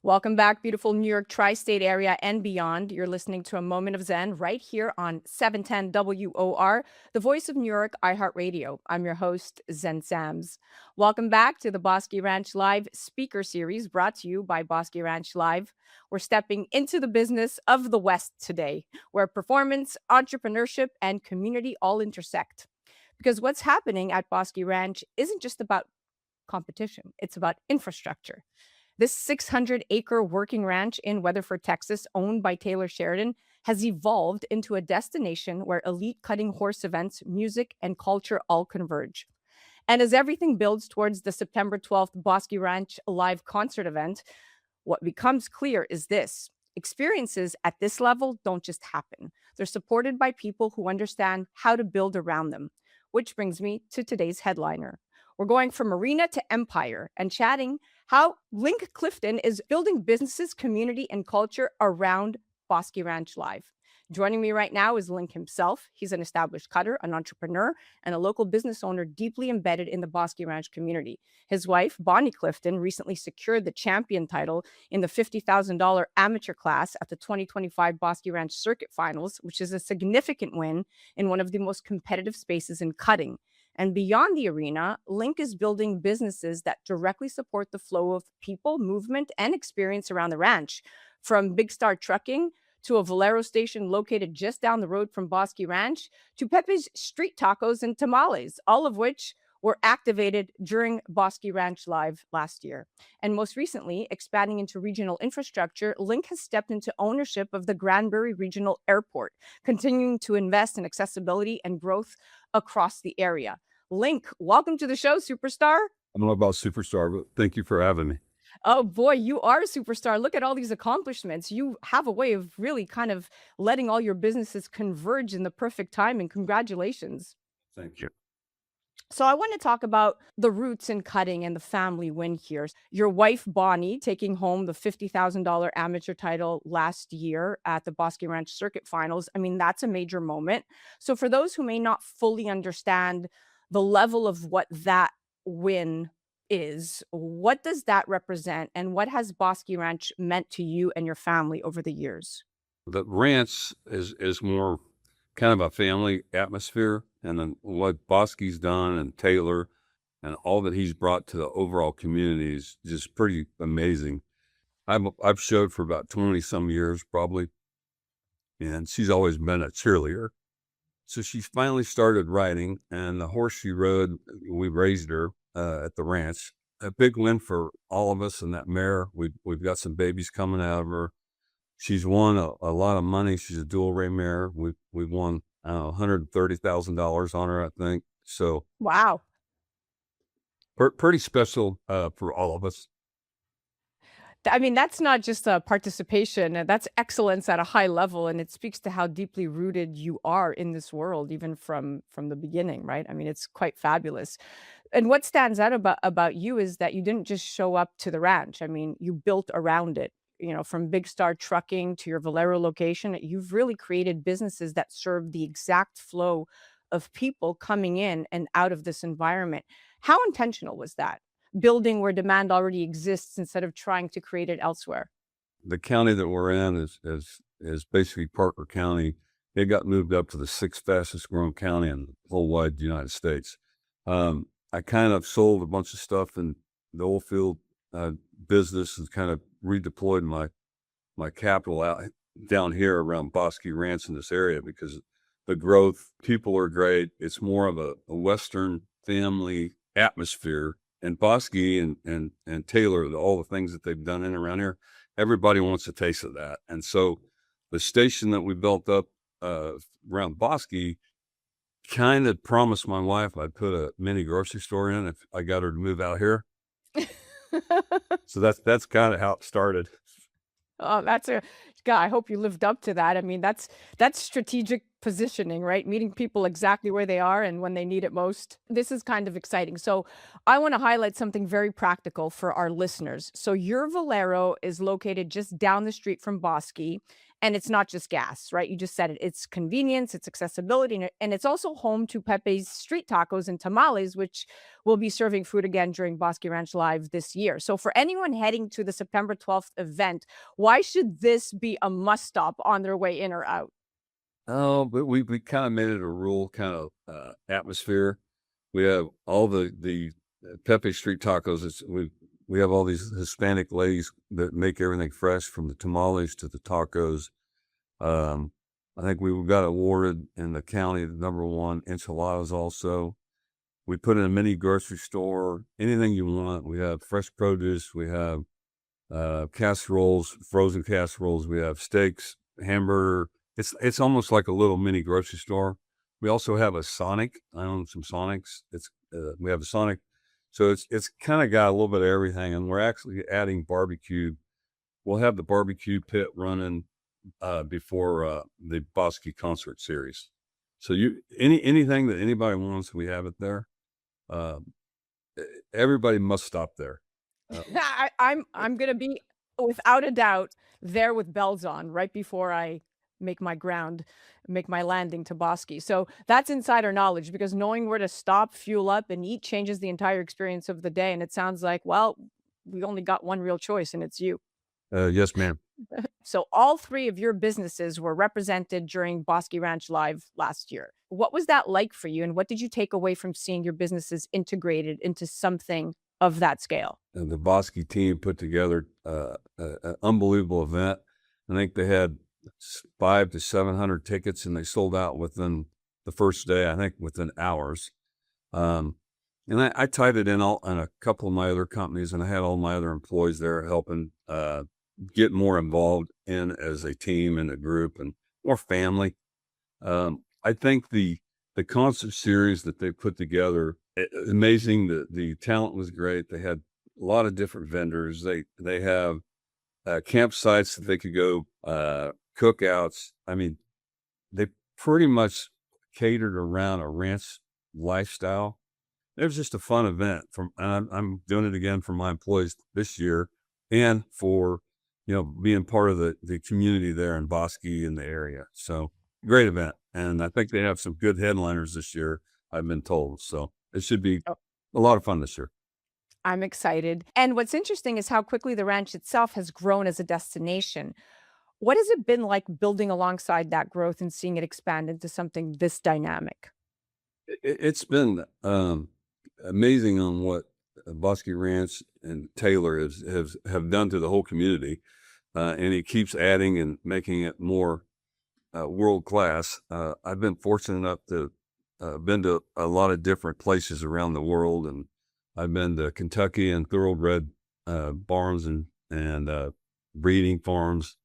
Welcome back, beautiful New York tri-state area and beyond. You're listening to A Moment of Zen right here on 710 WOR, the voice of New York, iHeartRadio. I'm your host, Zen Sams. Welcome back to the Bosque Ranch Live speaker series brought to you by Bosque Ranch Live. We're stepping into the business of the West today, where performance, entrepreneurship, and community all intersect. Because what's happening at Bosque Ranch isn't just about competition, it's about infrastructure. This 600-acre working ranch in Weatherford, Texas, owned by Taylor Sheridan, has evolved into a destination where elite cutting horse events, music, and culture all converge. And as everything builds towards the September 12th Bosque Ranch live concert event, what becomes clear is this: experiences at this level don't just happen. They're supported by people who understand how to build around them. Which brings me to today's headliner. We're going from arena to empire and chatting how Link Clifton is building businesses, community, and culture around Bosque Ranch Live. Joining me right now is Link himself. He's an established cutter, an entrepreneur, and a local business owner deeply embedded in the Bosque Ranch community. His wife, Bonnie Clifton, recently secured the champion title in the $50,000 amateur class at the 2025 Bosque Ranch Circuit Finals, which is a significant win in one of the most competitive spaces in cutting. And beyond the arena, Link is building businesses that directly support the flow of people, movement, and experience around the ranch. From Big Star Trucking to a Valero station located just down the road from Bosque Ranch to Pepe's street tacos and tamales, all of which were activated during Bosque Ranch Live last year. And most recently, expanding into regional infrastructure, Link has stepped into ownership of the Granbury Regional Airport, continuing to invest in accessibility and growth across the area. Link, welcome to the show, superstar. I don't know about superstar, but thank you for having me. Oh boy, you are a superstar. Look at all these accomplishments. You have a way of really kind of letting all your businesses converge in the perfect timing. Congratulations. Thank you. So I want to talk about the roots in cutting and the family win here. Your wife, Bonnie, taking home the $50,000 amateur title last year at the Bosque Ranch Circuit Finals. I mean, that's a major moment. So for those who may not fully understand the level of what that win is, what does that represent? And what has Bosque Ranch meant to you and your family over the years? The ranch is more kind of a family atmosphere, and then what Bosky's done and Taylor and all that he's brought to the overall community is just pretty amazing. I've showed for about 20 some years probably, and she's always been a cheerleader. So she finally started riding, and the horse she rode, we raised her at the ranch. A big win for all of us, and that mare. We've got some babies coming out of her. She's won a lot of money. She's a dual ray mare. We've won, I don't know, $130,000 on her, I think. So Wow. pretty special for all of us. I mean, that's not just a participation, that's excellence at a high level, and it speaks to how deeply rooted you are in this world, even from the beginning, right? I mean, it's quite fabulous. And what stands out about you is that you didn't just show up to the ranch. I mean, you built around it. You know, from Big Star Trucking to your Valero location, you've really created businesses that serve the exact flow of people coming in and out of this environment. How intentional was that? Building where demand already exists instead of trying to create it elsewhere. The county that we're in is basically Parker County. It got moved up to the sixth fastest growing county in the whole wide United States. I kind of sold a bunch of stuff in the oil field business and kind of redeployed my capital out down here around Bosque Ranch in this area because the growth, people are great. It's more of a Western family atmosphere. And Bosque and Taylor, all the things that they've done in and around here, everybody wants a taste of that. And so the station that we built up around Bosque kind of promised my wife I'd put a mini grocery store in if I got her to move out here. So that's kind of how it started. Oh, that's a God, I hope you lived up to that. I mean, that's strategic positioning, right? Meeting people exactly where they are and when they need it most. This is kind of exciting. So, I want to highlight something very practical for our listeners. So, your Valero is located just down the street from Bosque, and it's not just gas, right? You just said it. It's convenience, it's accessibility, and it's also home to Pepe's street tacos and tamales, which will be serving food again during Bosque Ranch Live this year. So, for anyone heading to the September 12th event, why should this be a must stop on their way in or out? Oh, but we kind of made it a rural kind of atmosphere. We have all the Pepe street tacos. We have all these Hispanic ladies that make everything fresh, from the tamales to the tacos. Um, I think we got awarded in the county the #1 enchiladas. Also, we put in a mini grocery store. Anything you want. We have fresh produce. We have casseroles, frozen casseroles. We have steaks, hamburger. It's almost like a little mini grocery store. We also have a Sonic. I own some Sonics. We have a Sonic, so it's kind of got a little bit of everything. And we're actually adding barbecue. We'll have the barbecue pit running before the Bosque concert series. So anything that anybody wants, we have it there. Uh, Everybody must stop there. Uh, I'm gonna be, without a doubt, there with bells on right before I make my ground, make my landing to Bosque. So that's insider knowledge, because knowing where to stop, fuel up, and eat changes the entire experience of the day. And it sounds like, well, we only got one real choice, and it's you. yes, ma'am. So all three of your businesses were represented during Bosque Ranch Live last year. What was that like for you, and what did you take away from seeing your businesses integrated into something of that scale? And the Bosque team put together an unbelievable event. I think they had 500 to 700 tickets, and they sold out within the first day. I think within hours. Um, and I tied it in all on a couple of my other companies, and I had all my other employees there helping get more involved in as a team and a group and more family. I think the concert series that they put together, amazing. The talent was great. They had a lot of different vendors. They have campsites that they could go, cookouts. I mean, they pretty much catered around a ranch lifestyle. It was just a fun event. And I'm doing it again for my employees this year, and for being part of the community there in Bosque in the area. So great event, and I think they have some good headliners this year, I've been told. So it should be Oh, a lot of fun this year. I'm excited. And what's interesting is how quickly the ranch itself has grown as a destination. What has it been like building alongside that growth and seeing it expand into something this dynamic? It's been amazing on what Bosque Ranch and Taylor have done to the whole community, and he keeps adding and making it more world class. I've been fortunate enough to been to a lot of different places around the world, and I've been to Kentucky and thoroughbred barns and breeding farms.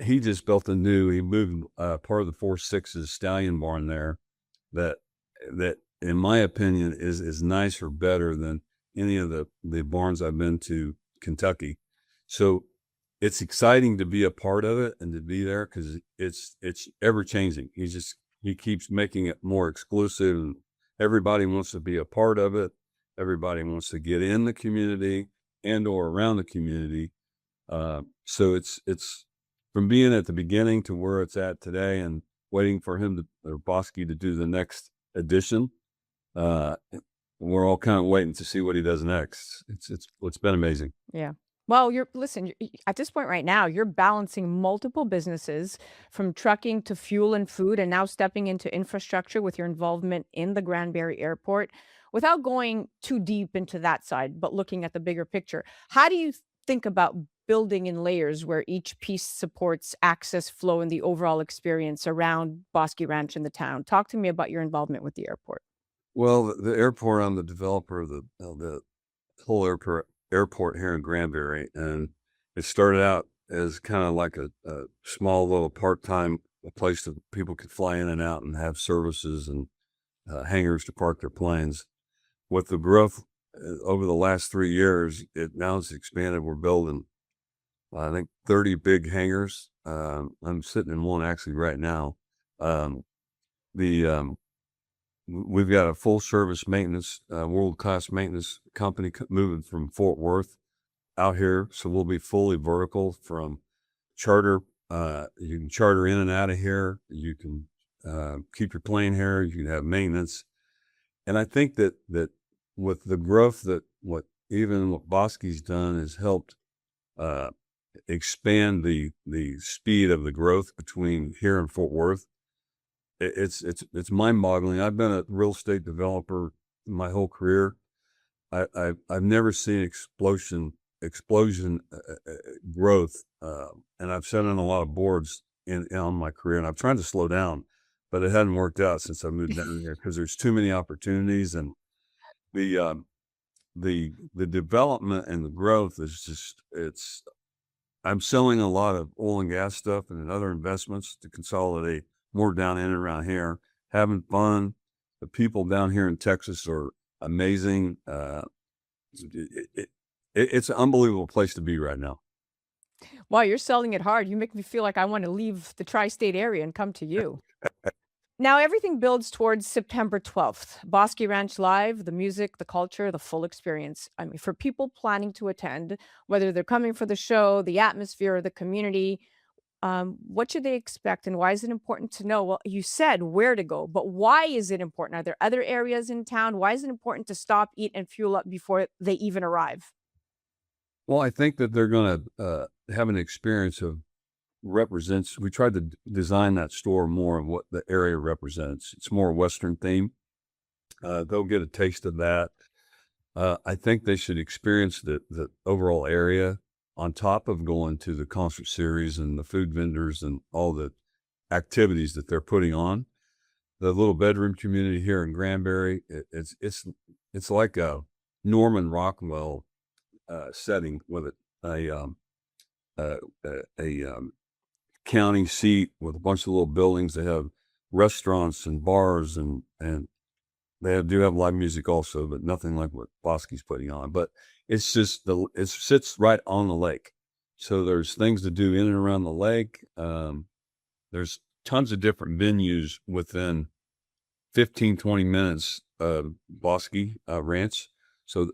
He just built he moved part of the 4 6's stallion barn there that in my opinion is nicer, better than any of the barns I've been to Kentucky. So it's exciting to be a part of it and to be there, because it's ever changing. He keeps making it more exclusive, and everybody wants to be a part of it. Everybody wants to get in the community and or around the community. So it's from being at the beginning to where it's at today, and waiting for him or Bosque to do the next edition. Uh, we're all kind of waiting to see what he does next. It's been amazing. Yeah. Well, at this point right now, you're balancing multiple businesses, from trucking to fuel and food, and now stepping into infrastructure with your involvement in the Granbury Airport. Without going too deep into that side, but looking at the bigger picture, how do you think about building in layers where each piece supports access, flow, and the overall experience around Bosque Ranch in the town? Talk to me about your involvement with the airport. Well, the airport, I'm the developer of the whole airport here in Granbury, and it started out as kind of like a small little part-time place that people could fly in and out and have services and hangars to park their planes. With the growth over the last 3 years, it now has expanded. We're building I think 30 big hangars. I'm sitting in one actually right now. Um, the We've got a full service maintenance, world class maintenance company moving from Fort Worth out here, so we'll be fully vertical from charter. You can charter in and out of here. You can keep your plane here. You can have maintenance, and I think that with the growth that what Bosque's done has helped uh, expand the speed of the growth between here and Fort Worth. It's mind-boggling. I've been a real estate developer my whole career. I've never seen explosion growth, and I've sat on a lot of boards on my career, and I've tried to slow down, but it hadn't worked out since I moved down here because there's too many opportunities, and the the development and the growth is just it's. I'm selling a lot of oil and gas stuff and other investments to consolidate more down in and around here, having fun. The people down here in Texas are amazing. It's an unbelievable place to be right now. Wow, you're selling it hard. You make me feel like I want to leave the tri-state area and come to you. Now, everything builds towards September 12th. Bosque Ranch Live, the music, the culture, the full experience. I mean, for people planning to attend, whether they're coming for the show, the atmosphere, or the community, what should they expect and why is it important to know? Well, you said where to go, but why is it important? Are there other areas in town? Why is it important to stop, eat, and fuel up before they even arrive? Well, I think that they're going to have an experience of represents. We tried to design that store more of what the area represents. It's more Western theme. They'll get a taste of that. I think they should experience the overall area on top of going to the concert series and the food vendors and all the activities that they're putting on. The little bedroom community here in Granbury, it's like a Norman Rockwell setting with a county seat with a bunch of little buildings. They have restaurants and bars and do have live music also, but nothing like what Bosque's putting on. But it's just it sits right on the lake, so there's things to do in and around the lake. There's tons of different venues within 15-20 minutes of Bosque Ranch. So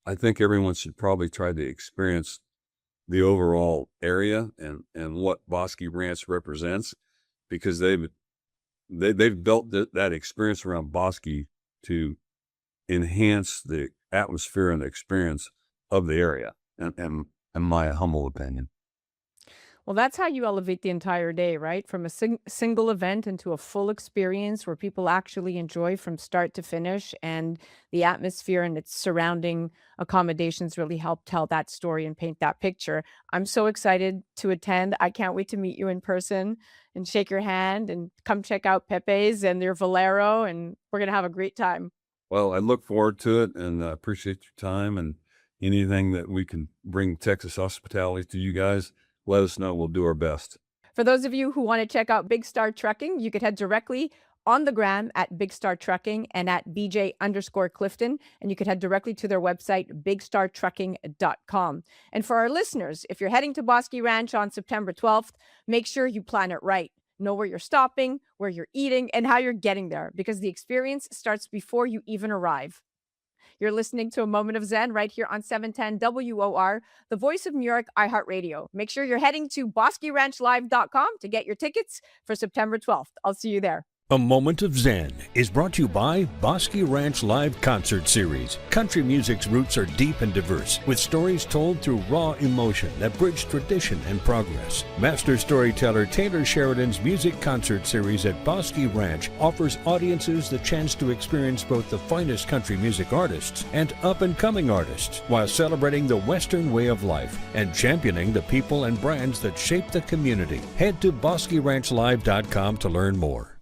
I think everyone should probably try to experience the overall area and what Bosque Ranch represents, because they've built that experience around Bosque to enhance the atmosphere and the experience of the area, and in my humble opinion. Well, that's how you elevate the entire day, right? From a single event into a full experience where people actually enjoy from start to finish, and the atmosphere and its surrounding accommodations really help tell that story and paint that picture. I'm so excited to attend. I can't wait to meet you in person and shake your hand and come check out Pepe's and their Valero, and we're going to have a great time. Well, I look forward to it, and I appreciate your time, and anything that we can bring Texas hospitality to you guys, let us know. We'll do our best. For those of you who want to check out Big Star Trucking, you could head directly on the gram at Big Star Trucking and at BJ_Clifton. And you could head directly to their website, bigstartrucking.com. And for our listeners, if you're heading to Bosque Ranch on September 12th, make sure you plan it right. Know where you're stopping, where you're eating, and how you're getting there, because the experience starts before you even arrive. You're listening to A Moment of Zen right here on 710 WOR, the voice of New York, iHeartRadio. Make sure you're heading to BosqueRanchLive.com to get your tickets for September 12th. I'll see you there. A Moment of Zen is brought to you by Bosque Ranch Live Concert Series. Country music's roots are deep and diverse, with stories told through raw emotion that bridge tradition and progress. Master storyteller Taylor Sheridan's Music Concert Series at Bosque Ranch offers audiences the chance to experience both the finest country music artists and up-and-coming artists, while celebrating the Western way of life and championing the people and brands that shape the community. Head to BosqueRanchLive.com to learn more.